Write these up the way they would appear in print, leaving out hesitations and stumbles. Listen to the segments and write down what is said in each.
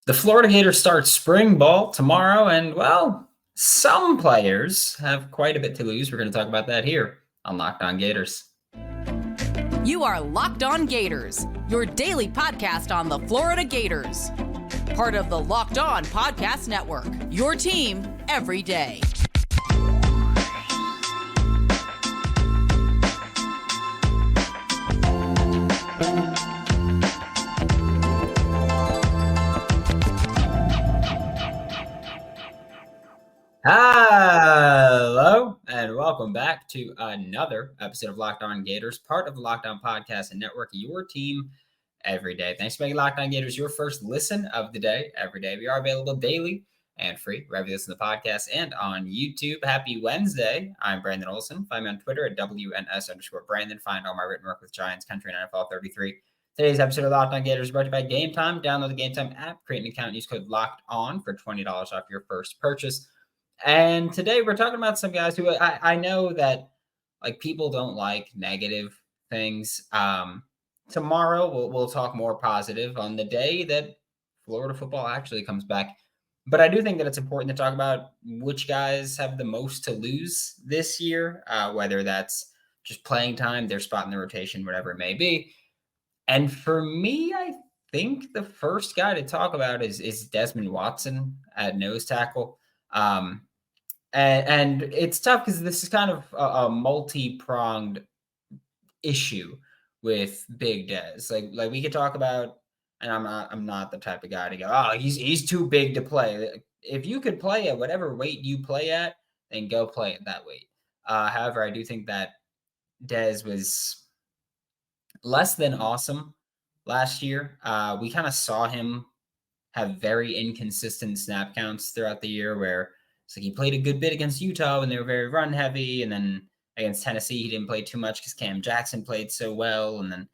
The Florida Gators start spring ball tomorrow, and well, some players have quite a bit to lose. We're going to talk about that here on Locked On Gators. You are Locked On Gators, your daily podcast on the Florida Gators. Part of the Locked On Podcast Network, your team every day. Hello, and welcome back to another episode of Locked On Gators, part of the Locked On Podcast and Network, your team every day. Thanks for making Locked On Gators your first listen of the day every day. We are available daily and free wherever you listen to the podcast and on YouTube. Happy Wednesday. I'm Brandon Olsen. Find me on Twitter at WNS_Brandon. Find all my written work with Giants Country and NFL 33. Today's episode of Locked On Gators is brought to you by Game Time. Download the Game Time app, create an account, and use code Locked On for $20 off your first purchase. And today we're talking about some guys who I know that like people don't like negative things. Tomorrow we'll talk more positive on the day that Florida football actually comes back. But I do think that it's important to talk about which guys have the most to lose this year, whether that's just playing time, their spot in the rotation, whatever it may be. And for me, I think the first guy to talk about is Desmond Watson at nose tackle. And it's tough because this is kind of a multi-pronged issue with Big Des. Like we could talk about, and I'm not the type of guy to go, oh, he's too big to play. If you could play at whatever weight you play at, then go play at that weight. However, I do think that Des was less than awesome last year. We kind of saw him have very inconsistent snap counts throughout the year where it's like he played a good bit against Utah when they were very run heavy. And then against Tennessee, he didn't play too much because Cam Jackson played so well. And then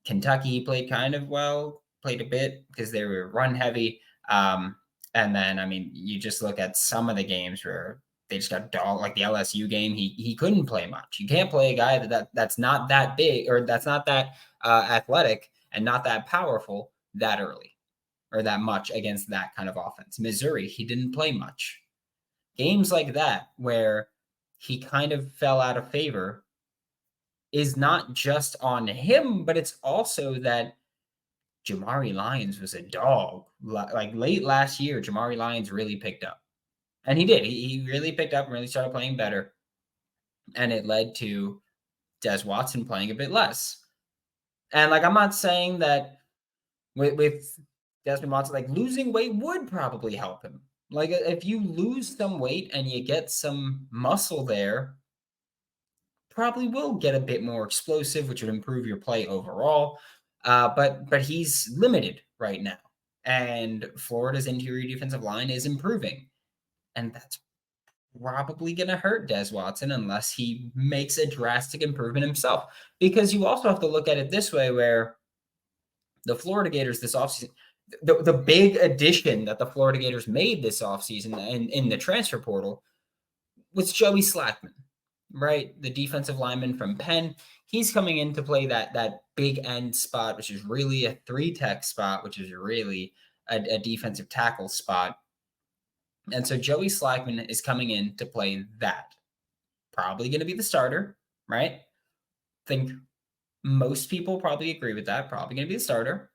Kentucky, he played kind of well, played a bit because they were run heavy. And then, I mean, you just look at some of the games where they just got dogged, like the LSU game. He couldn't play much. You can't play a guy that's not that big or that's not that athletic and not that powerful that early or that much against that kind of offense. Missouri, he didn't play much. Games like that where he kind of fell out of favor is not just on him, but it's also that Jamari Lyons was a dog. Like late last year, Jamari Lyons really picked up. And he did. He really picked up and really started playing better. And it led to Des Watson playing a bit less. And like, I'm not saying that with Desmond Watson, like losing weight would probably help him. Like if you lose some weight and you get some muscle there, probably will get a bit more explosive, which would improve your play overall. But he's limited right now. And Florida's interior defensive line is improving. And that's probably going to hurt Des Watson unless he makes a drastic improvement himself. Because you also have to look at it this way where the Florida Gators this offseason, the big addition that the Florida Gators made this offseason in the transfer portal was Joey Slackman, right? The defensive lineman from Penn. He's coming in to play that big end spot, which is really a 3-tech spot, which is really a defensive tackle spot. And so Joey Slackman is coming in to play that. Probably going to be the starter, right? I think most people probably agree with that. Probably going to be the starter.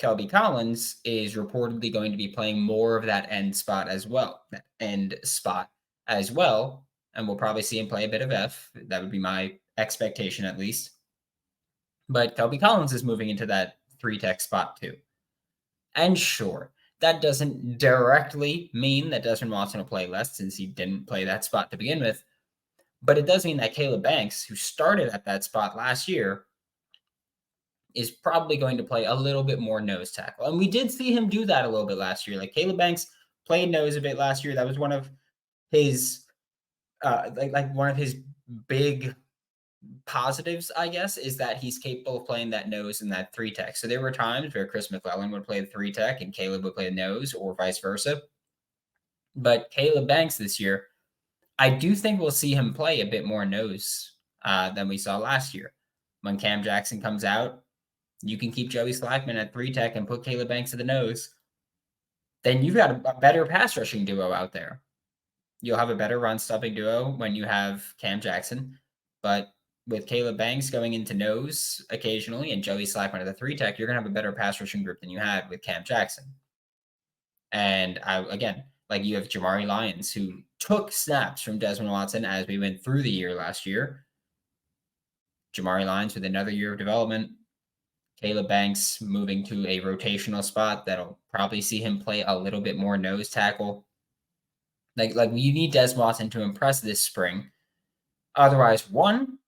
Kelby Collins is reportedly going to be playing more of that end spot as well. And we'll probably see him play a bit of F. That would be my expectation at least. But Kelby Collins is moving into that 3-tech spot too. And sure, that doesn't directly mean that Desmond Watson will play less since he didn't play that spot to begin with. But it does mean that Caleb Banks, who started at that spot last year, is probably going to play a little bit more nose tackle. And we did see him do that a little bit last year. Like Caleb Banks played nose a bit last year. That was one of his one of his big positives, I guess, is that he's capable of playing that nose and that 3-tech. So there were times where Chris McClellan would play the 3-tech and Caleb would play the nose or vice versa. But Caleb Banks this year, I do think we'll see him play a bit more nose than we saw last year. When Cam Jackson comes out, you can keep Joey Slackman at 3-tech and put Caleb Banks to the nose. then you've got a better pass rushing duo out there. You'll have a better run stopping duo when you have Cam Jackson, but with Caleb Banks going into nose occasionally and Joey Slackman at the 3 tech, you're going to have a better pass rushing group than you had with Cam Jackson. And again, like you have Jamari Lyons, who took snaps from Desmond Watson as we went through the year last year. Jamari Lyons with another year of development. Caleb Banks moving to a rotational spot that'll probably see him play a little bit more nose tackle. Like you need Des Watson to impress this spring. Otherwise, one,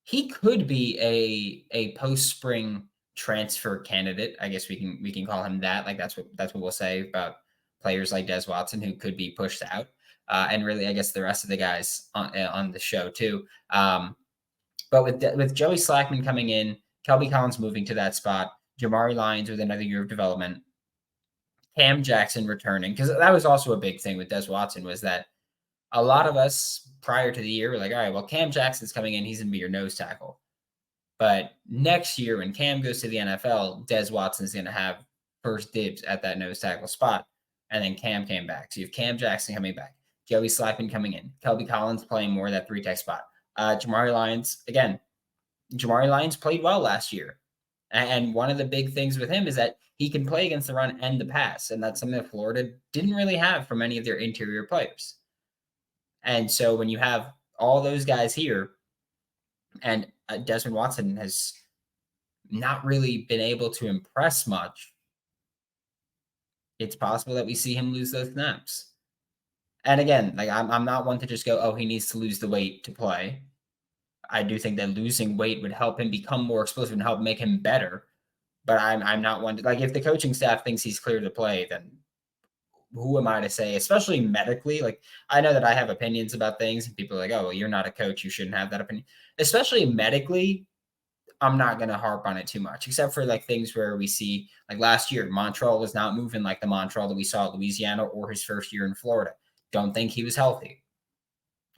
he could be a post-spring transfer candidate. I guess we can call him that. Like that's what we'll say about players like Des Watson who could be pushed out. And really, I guess the rest of the guys on the show too. But with Joey Slackman coming in, Kelby Collins moving to that spot, Jamari Lyons with another year of development, Cam Jackson returning, because that was also a big thing with Des Watson was that a lot of us prior to the year were like, all right, well, Cam Jackson's coming in, he's going to be your nose tackle. But next year, when Cam goes to the NFL, Des Watson's going to have first dibs at that nose tackle spot. And then Cam came back. So you have Cam Jackson coming back, Joey Slackman coming in, Kelby Collins playing more of that 3 tech spot. Jamari Lyons, again, Jamari Lyons played well last year. And one of the big things with him is that he can play against the run and the pass. And that's something that Florida didn't really have from any of their interior players. And so when you have all those guys here, and Desmond Watson has not really been able to impress much, it's possible that we see him lose those snaps. And again, like I'm not one to just go, oh, he needs to lose the weight to play. I do think that losing weight would help him become more explosive and help make him better. But I'm not one to, like, if the coaching staff thinks he's clear to play, then who am I to say, especially medically? Like, I know that I have opinions about things and people are like, oh, well, you're not a coach, you shouldn't have that opinion. Especially medically, I'm not going to harp on it too much, except for like things where we see, like last year, Montreal was not moving like the Montreal that we saw at Louisiana or his first year in Florida. Don't think he was healthy.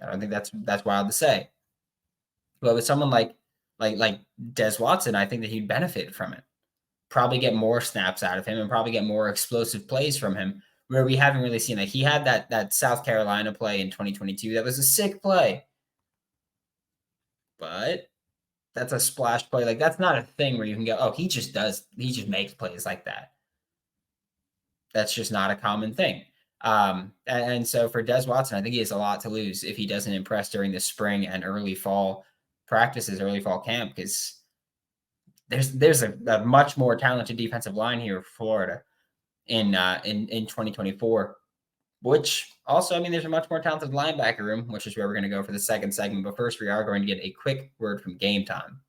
I don't think that's wild to say. But with someone like Des Watson, I think that he'd benefit from it. Probably get more snaps out of him and probably get more explosive plays from him, where we haven't really seen. Like he had that South Carolina play in 2022. That was a sick play. But that's a splash play. Like that's not a thing where you can go, oh, he just makes plays like that. That's just not a common thing. And so for Des Watson, I think he has a lot to lose if he doesn't impress during the spring and early fall practices, early fall camp, because there's a much more talented defensive line here for Florida in 2024, which also, I mean, there's a much more talented linebacker room, which is where we're going to go for the second segment. But first, we are going to get a quick word from Game Time.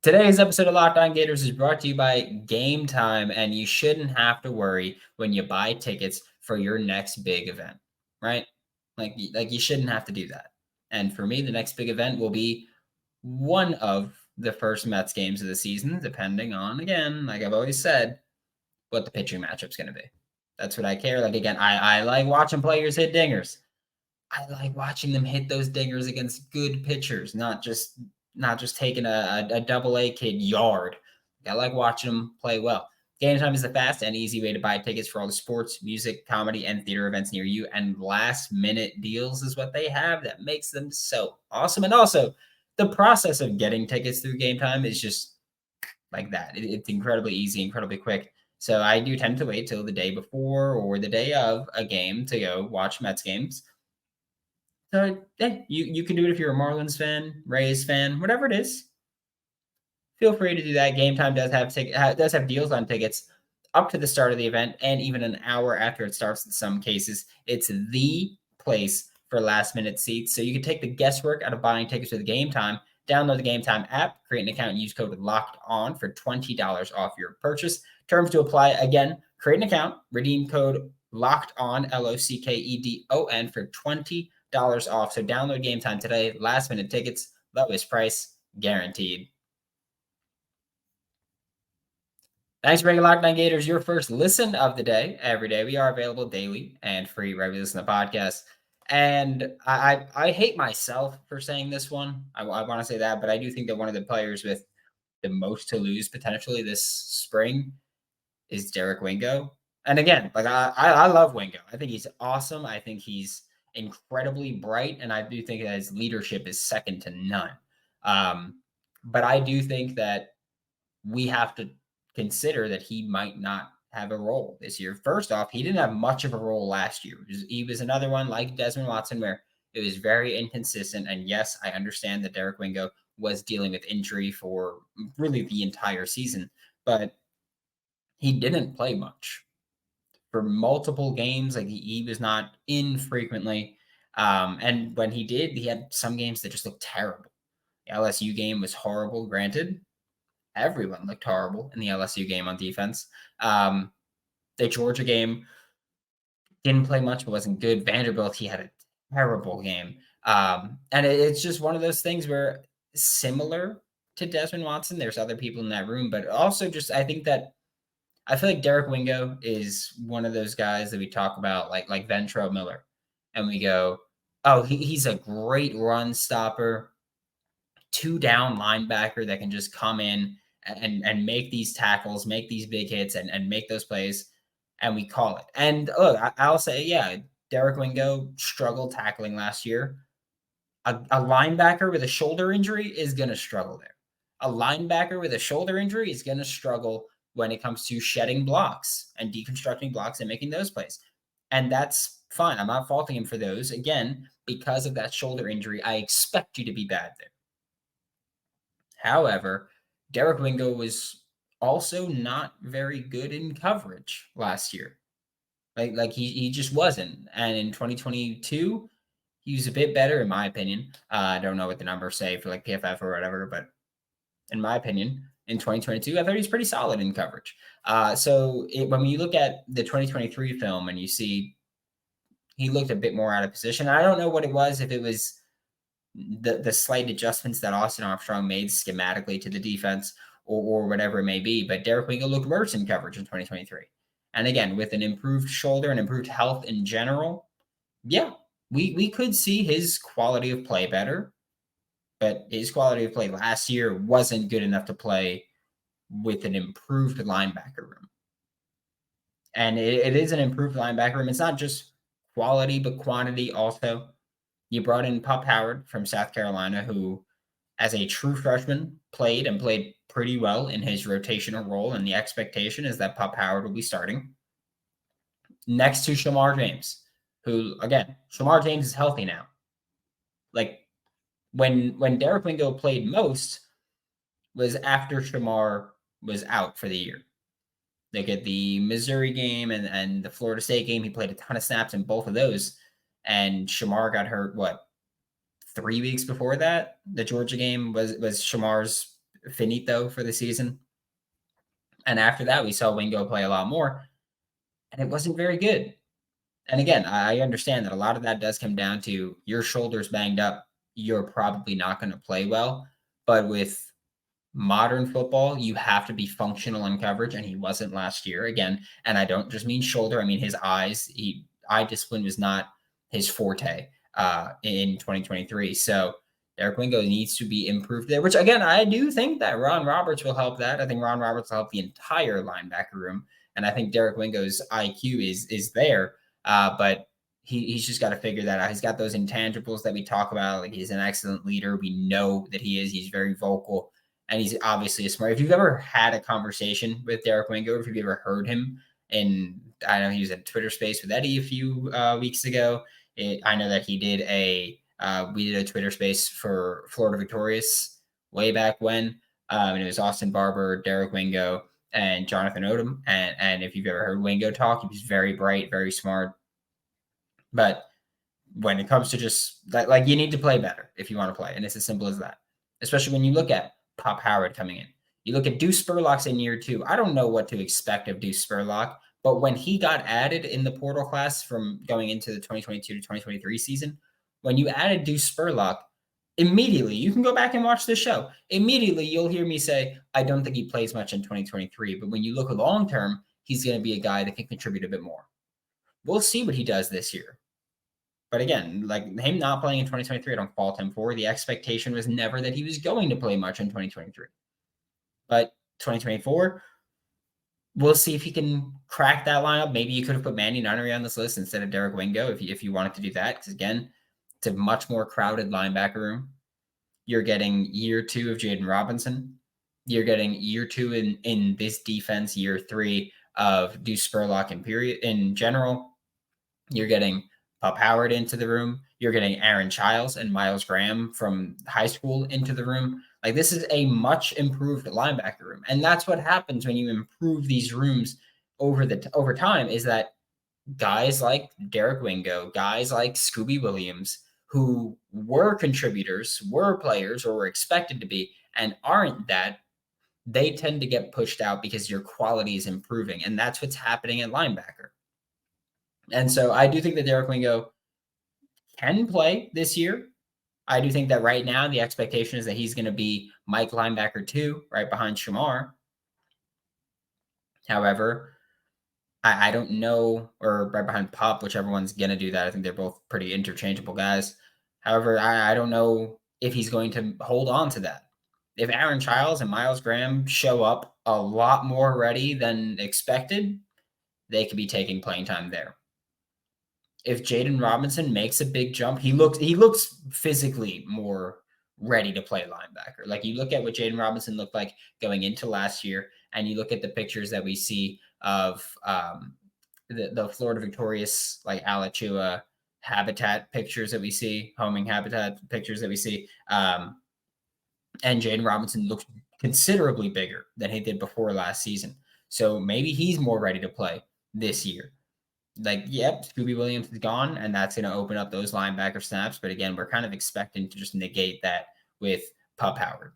Today's episode of Locked On Gators is brought to you by Game Time, and you shouldn't have to worry when you buy tickets for your next big event, right? Like you shouldn't have to do that. And for me, the next big event will be one of the first Mets games of the season, depending on, again, like I've always said, what the pitching matchup's going to be. That's what I care. Like, again, I like watching players hit dingers. I like watching them hit those dingers against good pitchers, not just taking a double-A kid yard. I like watching them play well. Game Time is the fast and easy way to buy tickets for all the sports, music, comedy, and theater events near you. And last-minute deals is what they have that makes them so awesome. And also, the process of getting tickets through Game Time is just like that. It's incredibly easy, incredibly quick. So I do tend to wait till the day before or the day of a game to go watch Mets games. So yeah, you can do it if you're a Marlins fan, Rays fan, whatever it is. Feel free to do that. Game Time does have deals on tickets up to the start of the event and even an hour after it starts in some cases. It's the place for last-minute seats. So you can take the guesswork out of buying tickets with Game Time. Download the Game Time app, create an account, and use code LOCKEDON for $20 off your purchase. Terms to apply. Again, create an account, redeem code LOCKEDON, LOCKEDON, for $20 off. So download Game Time today. Last-minute tickets, lowest price, guaranteed. Thanks for making Locked On Gators your first listen of the day. Every day we are available daily and free wherever you listen to podcasts. And I hate myself for saying this one. I want to say that, but I do think that one of the players with the most to lose potentially this spring is Derek Wingo. And again, like I love Wingo. I think he's awesome. I think he's incredibly bright, and I do think that his leadership is second to none. But I do think that we have to consider that he might not have a role this year. First off, he didn't have much of a role last year. He was another one like Desmond Watson where it was very inconsistent. And yes, I understand that Derek Wingo was dealing with injury for really the entire season, but he didn't play much for multiple games. Like he was not in frequently. And when he did, he had some games that just looked terrible. The LSU game was horrible, granted. Everyone looked horrible in the LSU game on defense. The Georgia game didn't play much, but wasn't good. Vanderbilt, he had a terrible game. And it's just one of those things where similar to Desmond Watson, there's other people in that room, but also just I feel like Derek Wingo is one of those guys that we talk about like Ventrell Miller. And we go, oh, he's a great run stopper, 2-down linebacker that can just come in and make these tackles, make these big hits, and make those plays, and we call it. And look, I'll say, yeah, Derek Wingo struggled tackling last year. A linebacker with a shoulder injury is going to struggle there. A linebacker with a shoulder injury is going to struggle when it comes to shedding blocks and deconstructing blocks and making those plays. And that's fine. I'm not faulting him for those. Again, because of that shoulder injury, I expect you to be bad there. However, Derek Wingo was also not very good in coverage last year. Like he just wasn't. And in 2022, he was a bit better, in my opinion. I don't know what the numbers say for like PFF or whatever, but in my opinion, in 2022, I thought he was pretty solid in coverage. When you look at the 2023 film and you see he looked a bit more out of position, I don't know what it was, if it was the slight adjustments that Austin Armstrong made schematically to the defense or whatever it may be, but Derek Wingo looked worse in coverage in 2023. And again, with an improved shoulder and improved health in general, yeah, we could see his quality of play better, but his quality of play last year wasn't good enough to play with an improved linebacker room. And it is an improved linebacker room. It's not just quality, but quantity also. You brought in Pup Howard from South Carolina, who, as a true freshman, played pretty well in his rotational role, and the expectation is that Pup Howard will be starting next to Shamar James, who, again, Shamar James is healthy now. Like, when Derek Wingo played most was after Shamar was out for the year. Like at the Missouri game and the Florida State game, he played a ton of snaps in both of those. And Shamar got hurt, 3 weeks before that? The Georgia game was Shamar's finito for the season. And after that, we saw Wingo play a lot more, and it wasn't very good. And again, I understand that a lot of that does come down to your shoulders banged up. You're probably not going to play well. But with modern football, you have to be functional in coverage, and he wasn't last year again. And I don't just mean shoulder. I mean his eyes. Eye discipline was not his forte in 2023. So Derek Wingo needs to be improved there, which again, I do think that Ron Roberts will help that. I think Ron Roberts will help the entire linebacker room. And I think Derek Wingo's IQ is there, but he's just got to figure that out. He's got those intangibles that we talk about. Like, he's an excellent leader. We know that he is. He's very vocal, and he's obviously a smart. If you've ever had a conversation with Derek Wingo, if you've ever heard him, and I know he was in Twitter space with Eddie a few weeks ago. I know that he did we did a Twitter space for Florida Victorious way back when. And it was Austin Barber, Derek Wingo, and Jonathan Odom. And if you've ever heard Wingo talk, he's very bright, very smart. But when it comes to just like you need to play better if you want to play. And it's as simple as that, especially when you look at Pup Howard coming in. You look at Deuce Spurlock's in year 2. I don't know what to expect of Deuce Spurlock, but when he got added in the portal class from going into the 2022 to 2023 season, when you added Deuce Spurlock, immediately, you can go back and watch the show. Immediately, you'll hear me say, I don't think he plays much in 2023. But when you look long term, he's going to be a guy that can contribute a bit more. We'll see what he does this year. But again, like him not playing in 2023, I don't fault him for. The expectation was never that he was going to play much in 2023. But 2024, We'll see if he can crack that lineup. Maybe you could have put Manny Nunnery on this list instead of Derek Wingo if you wanted to do that. Because again, it's a much more crowded linebacker room. You're getting year 2 of Jaden Robinson. You're getting year 2 in this defense, year 3 of Deuce Spurlock in general. You're getting Pup Howard into the room. You're getting Aaron Childs and Miles Graham from high school into the room. Like, this is a much improved linebacker room. And that's what happens when you improve these rooms over time, is that guys like Derek Wingo, guys like Scooby Williams, who were contributors, were players, or were expected to be, and aren't that, they tend to get pushed out because your quality is improving. And that's what's happening at linebacker. And so I do think that Derek Wingo can play this year. I do think that right now the expectation is that he's going to be Mike linebacker 2, right behind Shamar. However, I don't know, or right behind Pop, whichever one's going to do that. I think they're both pretty interchangeable guys. However, I don't know if he's going to hold on to that. If Aaron Childs and Miles Graham show up a lot more ready than expected, they could be taking playing time there. If Jaden Robinson makes a big jump, he looks physically more ready to play linebacker. Like, you look at what Jaden Robinson looked like going into last year, and you look at the pictures that we see of the Florida Victorious, like Alachua habitat pictures that we see, homing habitat pictures that we see. And Jaden Robinson looks considerably bigger than he did before last season. So maybe he's more ready to play this year. Like, yep, Scooby Williams is gone, and that's going to open up those linebacker snaps. But again, we're kind of expecting to just negate that with Pup Howard.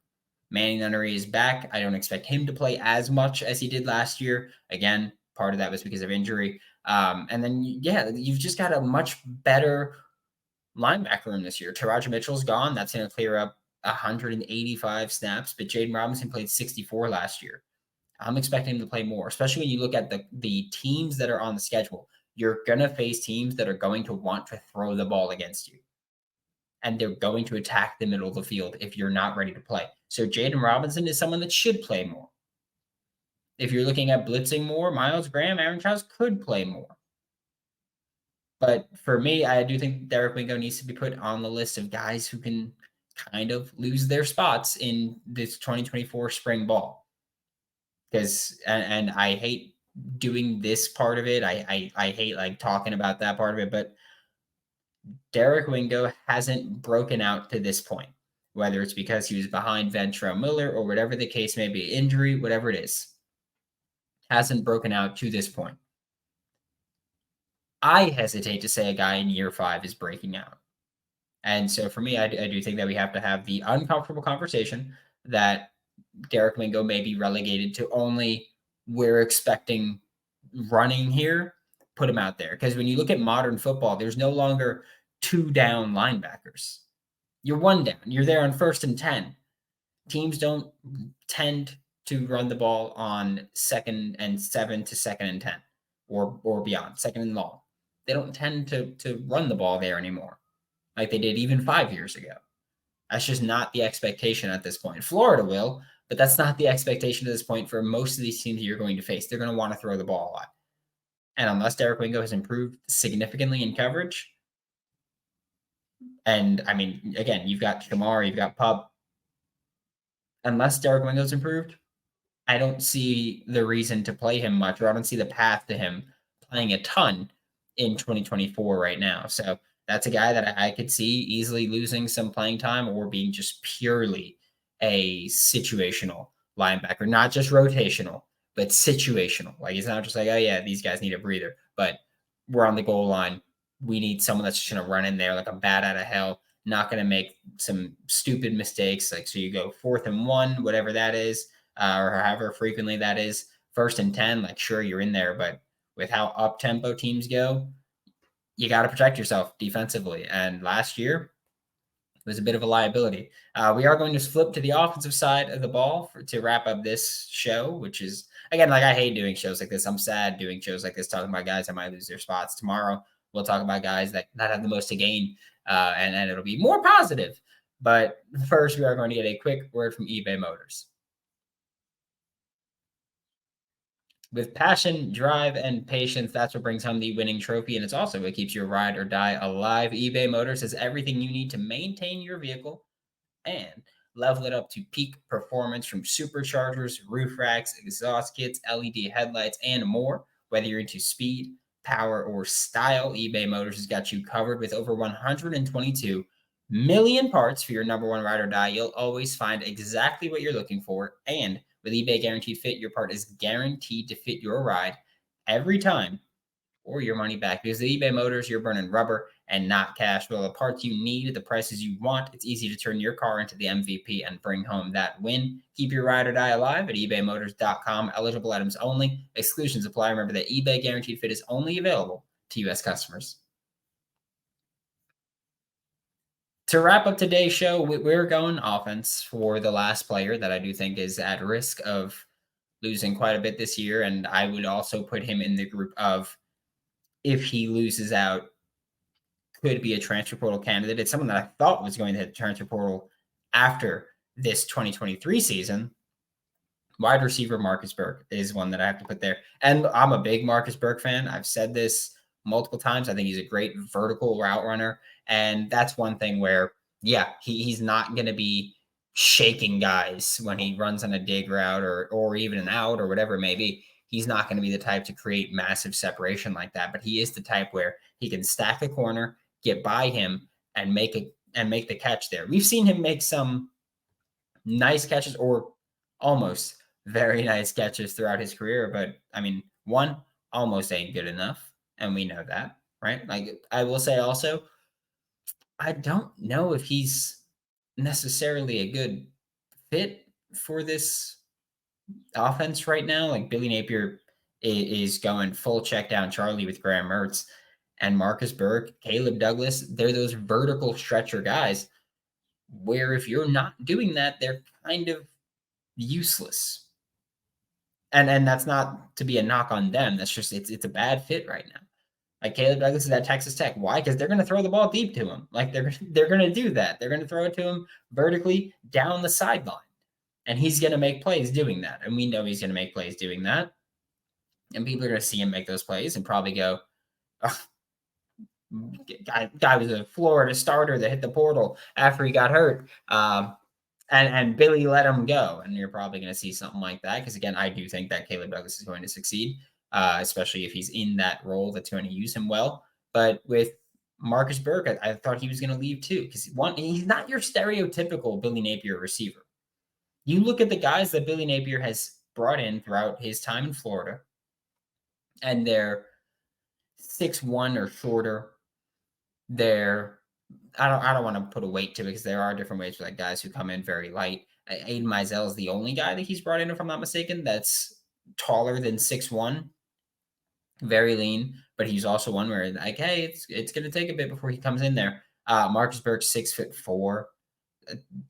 Manny Nunnery is back. I don't expect him to play as much as he did last year. Again, part of that was because of injury. And then, yeah, you've just got a much better linebacker room this year. Taraja Mitchell's gone. That's going to clear up 185 snaps, but Jaden Robinson played 64 last year. I'm expecting him to play more, especially when you look at the teams that are on the schedule. You're going to face teams that are going to want to throw the ball against you. And they're going to attack the middle of the field if you're not ready to play. So Jaden Robinson is someone that should play more. If you're looking at blitzing more, Miles Graham, Aaron Childs could play more. But for me, I do think Derek Wingo needs to be put on the list of guys who can kind of lose their spots in this 2024 spring ball. Because, and I hate doing this part of it. I hate like talking about that part of it, but Derek Wingo hasn't broken out to this point, whether it's because he was behind Ventrell Miller or whatever the case may be, injury, whatever it is, hasn't broken out to this point. I hesitate to say a guy in year 5 is breaking out. And so for me, I do think that we have to have the uncomfortable conversation that Derek Wingo may be relegated to only we're expecting running here, put him out there. Because when you look at modern football, there's no longer 2 down linebackers. You're 1 down. You're there on 1st and 10. Teams don't tend to run the ball on 2nd and 7 to 2nd and 10 or beyond, 2nd and long. They don't tend to run the ball there anymore like they did even 5 years ago. That's just not the expectation at this point. Florida will, but that's not the expectation at this point for most of these teams you're going to face. They're going to want to throw the ball a lot. And unless Derek Wingo has improved significantly in coverage, and I mean, again, you've got Shamar, you've got Pup. Unless Derek Wingo's improved, I don't see the reason to play him much, or I don't see the path to him playing a ton in 2024 right now. So that's a guy that I could see easily losing some playing time or being just purely a situational linebacker, not just rotational, but situational. Like, it's not just like, oh yeah, these guys need a breather, but we're on the goal line. We need someone that's just going to run in there like a bat out of hell, not going to make some stupid mistakes. Like, so you go 4th and 1, whatever that is, or however frequently that is, 1st and 10, like, sure, you're in there, but with how up-tempo teams go, you got to protect yourself defensively. And last year was a bit of a liability. We are going to flip to the offensive side of the ball to wrap up this show, which is, again, like, I hate doing shows like this. I'm sad doing shows like this, talking about guys that might lose their spots. Tomorrow, we'll talk about guys that have the most to gain, and it'll be more positive. But first, we are going to get a quick word from eBay Motors. With passion, drive, and patience, that's what brings home the winning trophy. And it's also what keeps your ride or die alive. eBay Motors has everything you need to maintain your vehicle and level it up to peak performance, from superchargers, roof racks, exhaust kits, LED headlights, and more. Whether you're into speed, power, or style, eBay Motors has got you covered. With over 122 million parts for your number one ride or die, you'll always find exactly what you're looking for. And with eBay Guaranteed Fit, your part is guaranteed to fit your ride every time, or your money back. Because at eBay Motors, you're burning rubber and not cash. With all the parts you need at the prices you want, it's easy to turn your car into the MVP and bring home that win. Keep your ride or die alive at ebaymotors.com. Eligible items only. Exclusions apply. Remember that eBay Guaranteed Fit is only available to U.S. customers. To wrap up today's show, we're going offense for the last player that I do think is at risk of losing quite a bit this year. And I would also put him in the group of, if he loses out, could be a transfer portal candidate. It's someone that I thought was going to hit the transfer portal after this 2023 season. Wide receiver Marcus Burke is one that I have to put there. And I'm a big Marcus Burke fan. I've said this multiple times. I think he's a great vertical route runner. And that's one thing where, yeah, he's not going to be shaking guys when he runs on a dig route or even an out or whatever it may be. He's not going to be the type to create massive separation like that. But he is the type where he can stack a corner, get by him, and make the catch there. We've seen him make some nice catches, or almost very nice catches, throughout his career. But I mean, one almost ain't good enough, and we know that, right? Like, I will say also, I don't know if he's necessarily a good fit for this offense right now. Like, Billy Napier is going full check down Charlie with Graham Mertz, and Marcus Burke, Caleb Douglas. They're those vertical stretcher guys where if you're not doing that, they're kind of useless. And that's not to be a knock on them. That's just, it's a bad fit right now. Like, Caleb Douglas is at Texas Tech. Why? Because they're going to throw the ball deep to him. Like, they're going to do that. They're going to throw it to him vertically down the sideline, and he's going to make plays doing that. And we know he's going to make plays doing that. And people are going to see him make those plays and probably go, oh, guy was a Florida starter that hit the portal after he got hurt. And Billy let him go. And you're probably going to see something like that. Because, again, I do think that Caleb Douglas is going to succeed, especially if he's in that role that's going to use him well. But with Marcus Burke, I thought he was going to leave too. Because he's not your stereotypical Billy Napier receiver. You look at the guys that Billy Napier has brought in throughout his time in Florida, and they're 6'1" or shorter. I don't want to put a weight to it, because there are different ways for like guys who come in very light. Aiden Mizell is the only guy that he's brought in, if I'm not mistaken, that's taller than 6'1", very lean, but he's also one where, like, hey, it's going to take a bit before he comes in there. Marcus Burke, 6'4",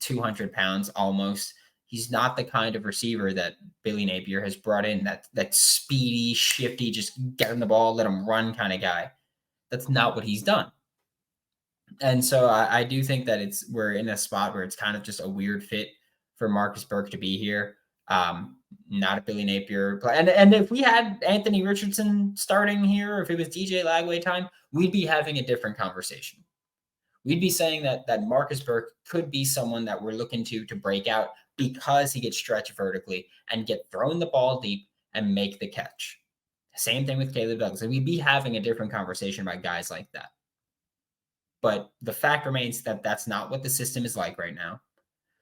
200 pounds almost. He's not the kind of receiver that Billy Napier has brought in, that speedy, shifty, just get him the ball, let him run kind of guy. That's not what he's done. And so I do think that we're in a spot where it's kind of just a weird fit for Marcus Burke to be here. Not a Billy Napier play. And if we had Anthony Richardson starting here, or if it was DJ Lagway time, we'd be having a different conversation. We'd be saying that Marcus Burke could be someone that we're looking to break out, because he gets stretched vertically and get thrown the ball deep and make the catch. Same thing with Caleb Douglas. We'd be having a different conversation about guys like that. But the fact remains that that's not what the system is like right now.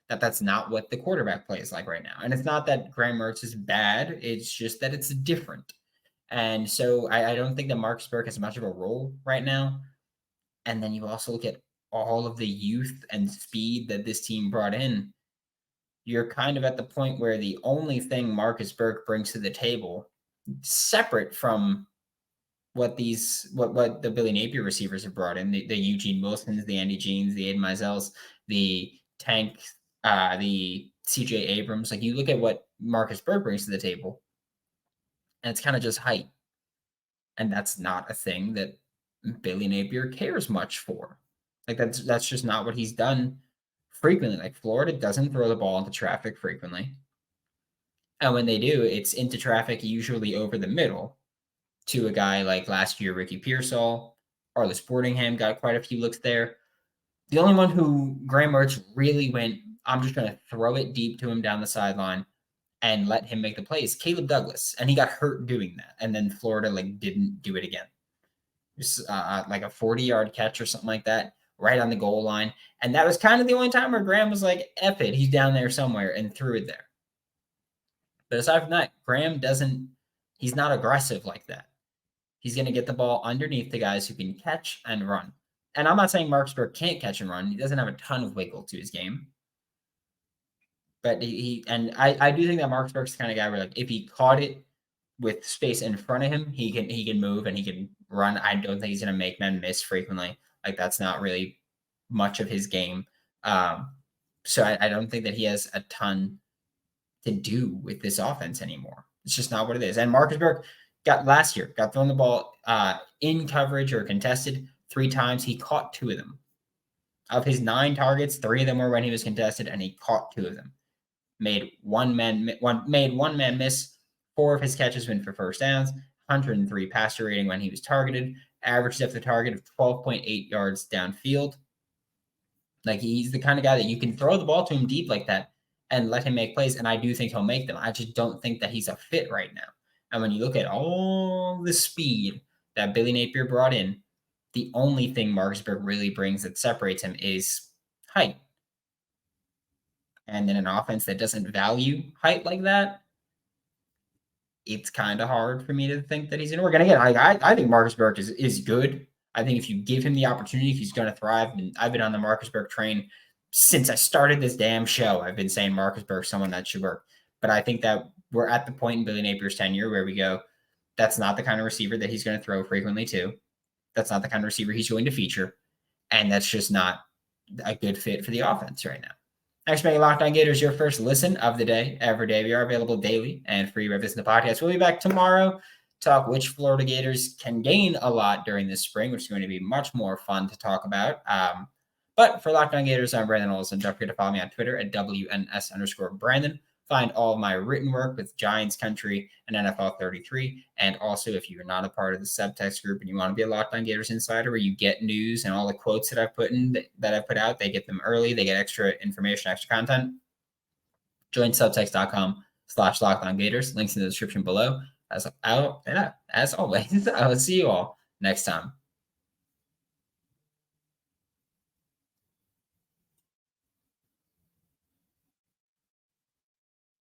That's not what the quarterback play is like right now. And it's not that Graham Mertz is bad. It's just that it's different. And so I don't think that Marcus Burke has much of a role right now. And then you also look at all of the youth and speed that this team brought in. You're kind of at the point where the only thing Marcus Burke brings to the table, separate from what the Billy Napier receivers have brought in, the Eugene Wilsons, the Andy Jeans, the Aiden Mizells, the Tank, the CJ Abrams. Like, you look at what Marcus Burke brings to the table, and it's kind of just height. And that's not a thing that Billy Napier cares much for. Like, that's just not what he's done frequently. Like, Florida doesn't throw the ball into traffic frequently. And when they do, it's into traffic, usually over the middle, to a guy like last year, Ricky Pearsall. Arlis Sportingham got quite a few looks there. The only one who Graham Mertz really went, I'm just going to throw it deep to him down the sideline and let him make the plays, Caleb Douglas. And he got hurt doing that. And then Florida didn't do it again. Just like a 40-yard catch or something like that, right on the goal line. And that was kind of the only time where Graham was like, F it, he's down there somewhere, and threw it there. But aside from that, Graham he's not aggressive like that. He's going to get the ball underneath the guys who can catch and run. And I'm not saying Marcus Burke can't catch and run. He doesn't have a ton of wiggle to his game. But I do think that Marcus Burke's the kind of guy where, like, if he caught it with space in front of him, he can move and he can run. I don't think he's going to make men miss frequently. Like, that's not really much of his game. So I don't think that he has a ton to do with this offense anymore. It's just not what it is. And Marcus Burke got thrown the ball in coverage or contested 3 times. He caught 2 of them. Of his 9 targets, 3 of them were when he was contested, and he caught 2 of them. Made one man miss. 4 of his catches went for first downs. 103 passer rating when he was targeted. Average depth of target of 12.8 yards downfield. Like, he's the kind of guy that you can throw the ball to him deep like that and let him make plays, and I do think he'll make them. I just don't think that he's a fit right now. And when you look at all the speed that Billy Napier brought in, the only thing Marcus Burke really brings that separates him is height. And in an offense that doesn't value height like that, it's kind of hard for me to think that he's going to work. And again, I think Marcus Burke is good. I think if you give him the opportunity, he's going to thrive. And I've been on the Marcus Burke train since I started this damn show. I've been saying Marcus Burke's someone that should work. But I think that we're at the point in Billy Napier's tenure where we go, that's not the kind of receiver that he's going to throw frequently to. That's not the kind of receiver he's going to feature. And that's just not a good fit for the offense right now. Thanks for making Locked On Gators your first listen of the day, every day. We are available daily and free wherever listen to podcasts. We'll be back tomorrow to talk which Florida Gators can gain a lot during this spring, which is going to be much more fun to talk about. But for Locked On Gators, I'm Brandon Olsen. Don't forget to follow me on Twitter at WNS_Brandon. Find all of my written work with Giants Country and NFL 33. And also, if you're not a part of the subtext group and you want to be a Locked On Gators insider where you get news and all the quotes that I've put out, they get them early. They get extra information, extra content. Join subtext.com/LockedOnGators. Links in the description below. As always, I will see you all next time.